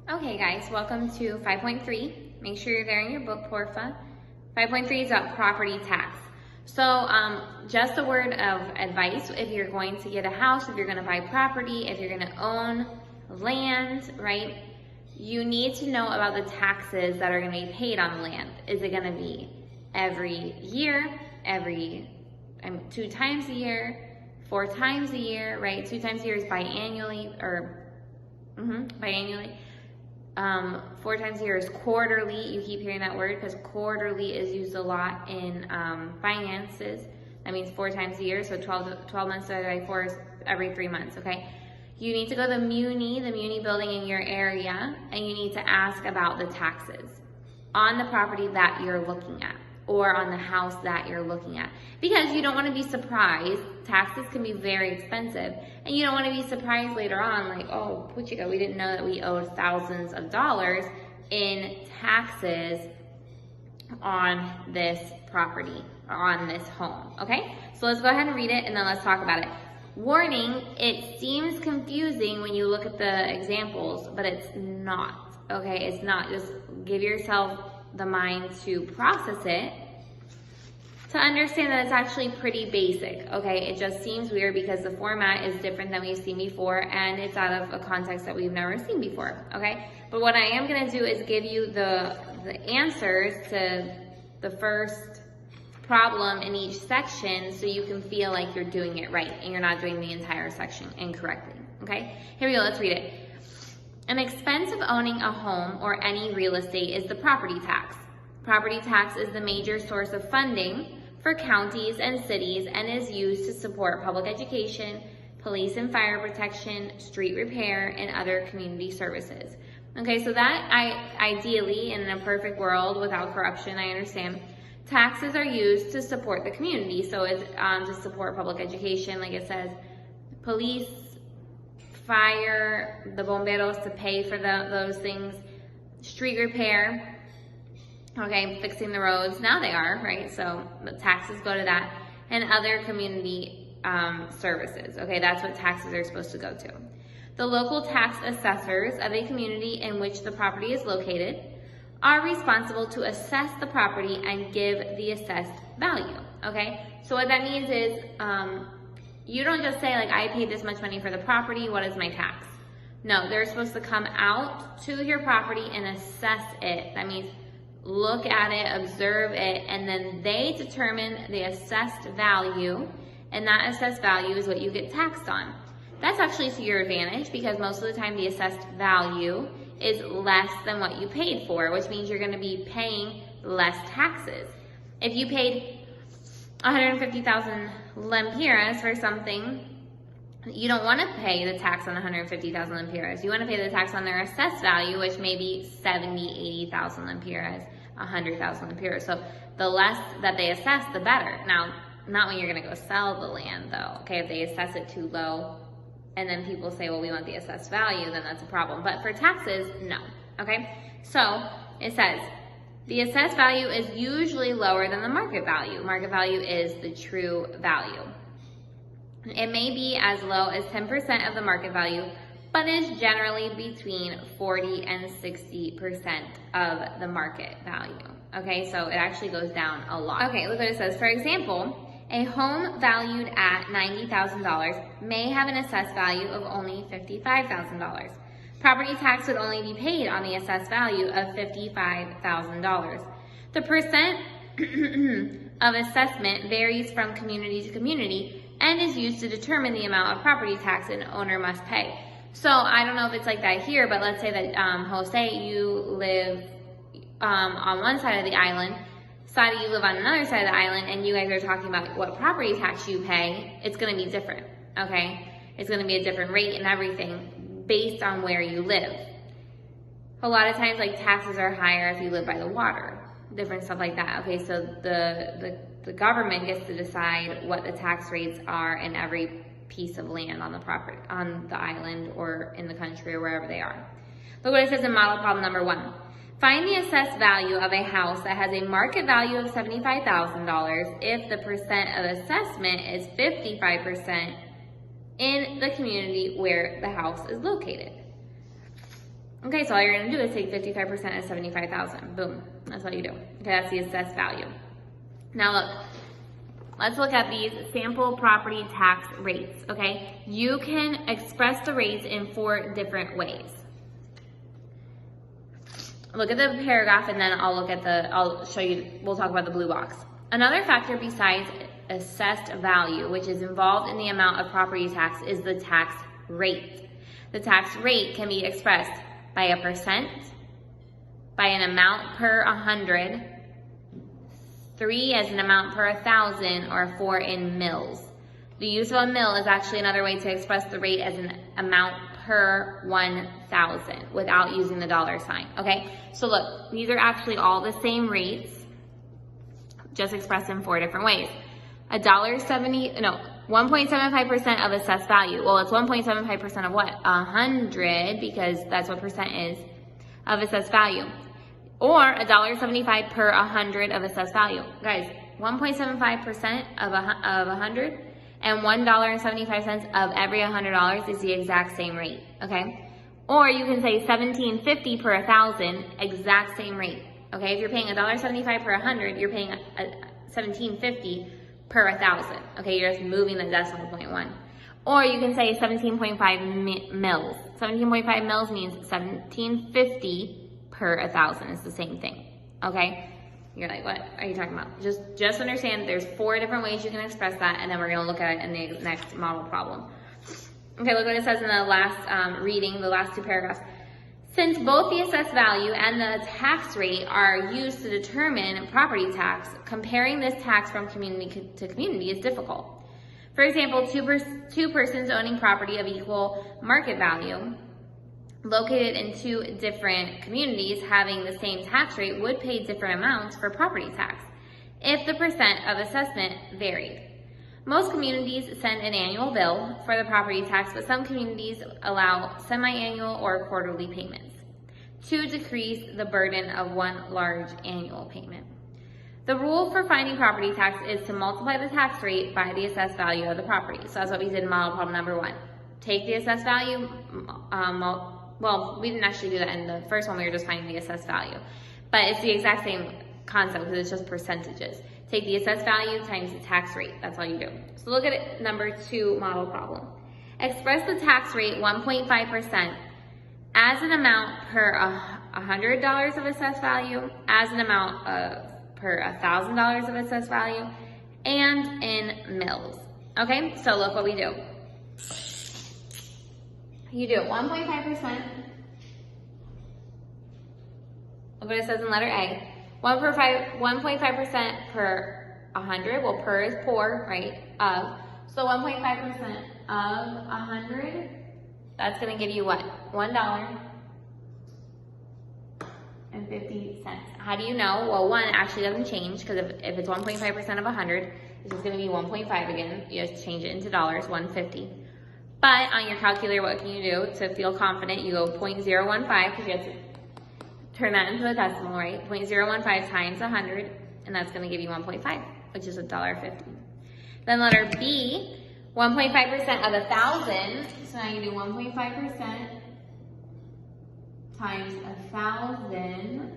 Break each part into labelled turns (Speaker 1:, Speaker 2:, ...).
Speaker 1: Okay guys, welcome to 5.3. Make sure you're there in your book, porfa. 5.3 is about property tax. So just a word of advice, if you're going to get a house, if you're gonna buy property, if you're gonna own land, right? You need to know about the taxes that are gonna be paid on the land. Is it gonna be every year, 2 times a year, 4 times a year, right? 2 times a year is biannually, or biannually. 4 times a year is quarterly. You keep hearing that word because quarterly is used a lot in finances. That means 4 times a year, so 12 months divided by 4 is every 3 months, okay? You need to go to the Muni building in your area, and you need to ask about the taxes on the property that you're looking at, or on the house that you're looking at. Because you don't want to be surprised. Taxes can be very expensive. And you don't want to be surprised later on, like, oh, puchica, we didn't know that we owed thousands of dollars in taxes on this property, or on this home, okay? So let's go ahead and read it, and then let's talk about it. Warning, it seems confusing when you look at the examples, but it's not, okay? It's not. Just give yourself the mind to process it, to understand that it's actually pretty basic, okay? It just seems weird because the format is different than we've seen before, and it's out of a context that we've never seen before, okay? But what I am gonna do is give you the answers to the first problem in each section so you can feel like you're doing it right and you're not doing the entire section incorrectly, okay? Here we go, let's read it. An expense of owning a home or any real estate is the property tax. Property tax is the major source of funding for counties and cities and is used to support public education, police and fire protection, street repair, and other community services. Okay, so that ideally, in a perfect world without corruption, I understand, taxes are used to support the community. So it's to support public education, like it says, police, fire, the bomberos to pay for those things, street repair, okay, fixing the roads, now they are, right? So the taxes go to that, and other community services, okay? That's what taxes are supposed to go to. The local tax assessors of a community in which the property is located are responsible to assess the property and give the assessed value, okay? So what that means is, you don't just say, like, I paid this much money for the property, what is my tax? No, they're supposed to come out to your property and assess it. That means look at it, observe it, and then they determine the assessed value, and that assessed value is what you get taxed on. That's actually to your advantage because most of the time the assessed value is less than what you paid for, which means you're gonna be paying less taxes. If you paid 150,000 lempiras for something, you don't want to pay the tax on 150,000 lempiras. You want to pay the tax on their assessed value, which may be 70, 80,000 lempiras, 100,000 lempiras. So the less that they assess, the better. Now, not when you're going to go sell the land, though. Okay, if they assess it too low, and then people say, well, we want the assessed value, then that's a problem. But for taxes, no. Okay, so it says, the assessed value is usually lower than the market value. Market value is the true value. It may be as low as 10% of the market value, but is generally between 40 and 60% of the market value. Okay, so it actually goes down a lot. Okay, look what it says. For example, a home valued at $90,000 may have an assessed value of only $55,000. Property tax would only be paid on the assessed value of $55,000. The percent of assessment varies from community to community and is used to determine the amount of property tax an owner must pay. So I don't know if it's like that here, but let's say that Jose, you live on one side of the island, Sadi, you live on another side of the island, and you guys are talking about what property tax you pay. It's going to be different, okay? It's going to be a different rate and everything based on where you live. A lot of times, like, taxes are higher if you live by the water, different stuff like that. Okay, so the government gets to decide what the tax rates are in every piece of land on the property, on the island or in the country or wherever they are. Look what it says in model problem number 1. Find the assessed value of a house that has a market value of $75,000 if the percent of assessment is 55% in the community where the house is located. Okay, so all you're gonna do is take 55% of 75,000. Boom, that's what you do. Okay, that's the assessed value. Now look, let's look at these sample property tax rates, okay? You can express the rates in 4 different ways. Look at the paragraph and then I'll show you, we'll talk about the blue box. Another factor besides assessed value, which is involved in the amount of property tax, is the tax rate. The tax rate can be expressed by a percent, by an amount per 100, 3 as an amount per 1,000, or 4 in mils. The use of a mil is actually another way to express the rate as an amount per 1,000 without using the dollar sign, okay? So look, these are actually all the same rates, just expressed in 4 different ways. $1.75% of assessed value. Well, it's 1.75% of what? 100, because that's what percent is, of assessed value. Or $1.75 per 100 of assessed value. Guys, 1.75% of 100 and $1.75 of every $100 is the exact same rate, okay? Or you can say $17.50 per 1,000, exact same rate, okay? If you're paying $1.75 per 100, you're paying $17.50 per 1,000, okay? You're just moving the decimal point 1. Or you can say 17.5 mils. 17.5 mils means $17.50 per 1,000. It's the same thing, okay? You're like, what are you talking about? Just understand there's 4 different ways you can express that, and then we're gonna look at it in the next model problem. Okay, look what it says in the last reading, the last 2 paragraphs. Since both the assessed value and the tax rate are used to determine property tax, comparing this tax from community to community is difficult. For example, two persons owning property of equal market value located in 2 different communities having the same tax rate would pay different amounts for property tax if the percent of assessment varied. Most communities send an annual bill for the property tax, but some communities allow semi-annual or quarterly payments to decrease the burden of one large annual payment. The rule for finding property tax is to multiply the tax rate by the assessed value of the property. So that's what we did in model problem number 1. Take the assessed value, well, we didn't actually do that in the first one, we were just finding the assessed value. But it's the exact same concept because it's just percentages. Take the assessed value times the tax rate. That's all you do. So look at it, number 2 model problem. Express the tax rate 1.5% as an amount per $100 of assessed value, as an amount per $1,000 of assessed value, and in mils. Okay, so look what we do. You do 1.5%. Look what it says in letter A. 1.5% per 100. Well, per is per, right? So 1.5% of 100. That's going to give you what? $1.50. How do you know? Well, 1 actually doesn't change because if it's 1.5% of 100, it's just going to be 1.5 again. You just change it into dollars, 150. But on your calculator, what can you do to feel confident? You go 0.015 because you have to turn that into a decimal, right? 0.015 times 100, and that's going to give you 1.5, which is $1.50. Then letter B, 1.5% of 1,000. So now you do 1.5% times 1,000.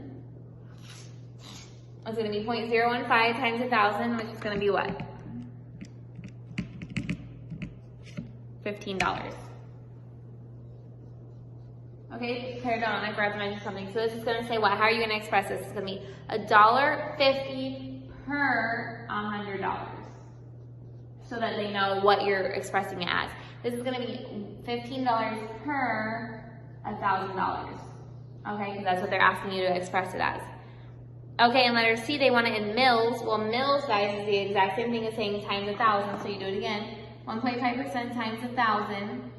Speaker 1: It's going to be 0.015 times 1,000, which is going to be what? $15. Okay, periodic, we have to mention something. So this is going to say what? How are you going to express this? It's going to be $1.50 per $100, so that they know what you're expressing it as. This is going to be $15 per $1,000. Okay, because that's what they're asking you to express it as. Okay, and letter C, they want it in mils. Well, mils, guys, is the exact same thing as saying times 1,000. So you do it again. 1.5% times 1,000,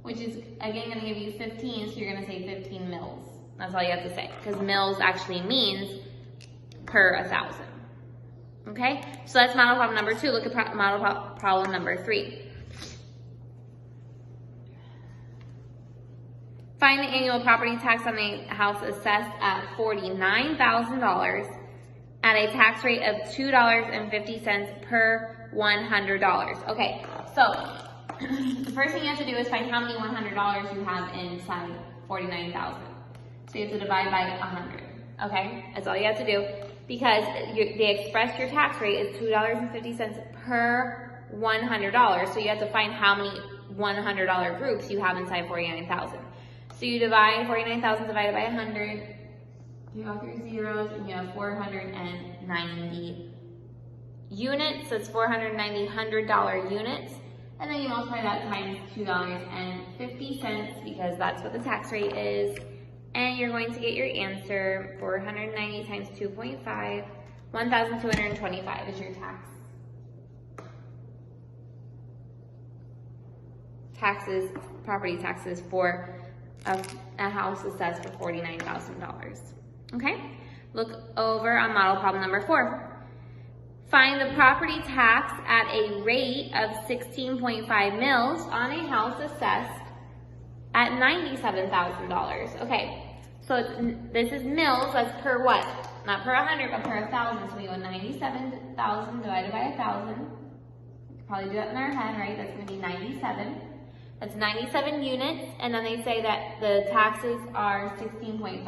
Speaker 1: which is again going to give you 15, so you're going to say 15 mils. That's all you have to say, because mils actually means per 1,000. Okay, so that's model problem number 2. Look at model problem number 3. Find the annual property tax on the house assessed at $49,000 at a tax rate of $2.50 per $100. Okay, so the first thing you have to do is find how many $100 you have inside 49,000. So you have to divide by 100, okay? That's all you have to do, because they expressed your tax rate is $2.50 per $100. So you have to find how many $100 groups you have inside 49,000. So you divide 49,000 divided by 100, you go through zeros, and you have 490 units. So it's 490 $100 units. And then you multiply that times $2.50 because that's what the tax rate is. And you're going to get your answer. 490 times 2.5, 1,225 is your taxes, property taxes for a house assessed for $49,000. Okay? Look over on model problem number 4. Find the property tax at a rate of 16.5 mils on a house assessed at $97,000. Okay, so this is mils, that's per what? Not per 100, but per 1,000. So we go 97,000 divided by 1,000. We could probably do that in our head, right? That's going to be 97. That's 97 units, and then they say that the taxes are 16.5.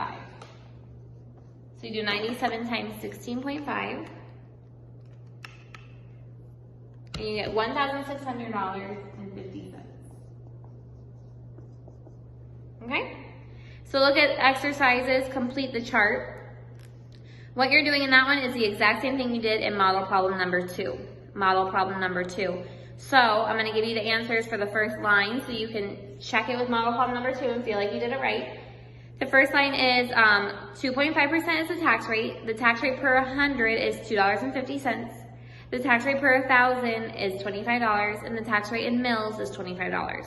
Speaker 1: So you do 97 times 16.5. And you get $1,600.50. Okay? So look at exercises, complete the chart. What you're doing in that one is the exact same thing you did in model problem number 2. Model problem number 2. So I'm going to give you the answers for the first line so you can check it with model problem number 2 and feel like you did it right. The first line is 2.5% is the tax rate. The tax rate per 100 is $2.50. The tax rate per 1,000 is $25, and the tax rate in mils is $25.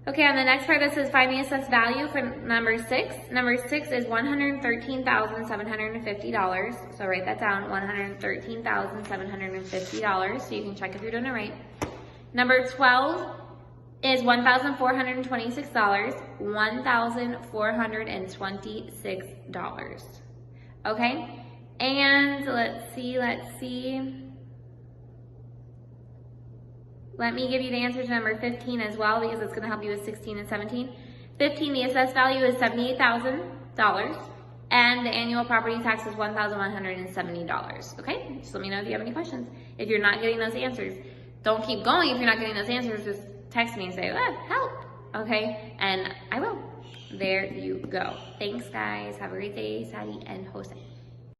Speaker 1: Okay, on the next part, this says find the assessed value for number 6. Number 6 is $113,750. So write that down, $113,750, so you can check if you're doing it right. Number 12 is $1,426, $1,426. Okay? And let's see. Let me give you the answer to number 15 as well because it's going to help you with 16 and 17. 15, the assessed value is $78,000 and the annual property tax is $1,170. Okay, just let me know if you have any questions. If you're not getting those answers, don't keep going. If you're not getting those answers, just text me and say, help. Okay, and I will. There you go. Thanks, guys. Have a great day, Sadie and Jose.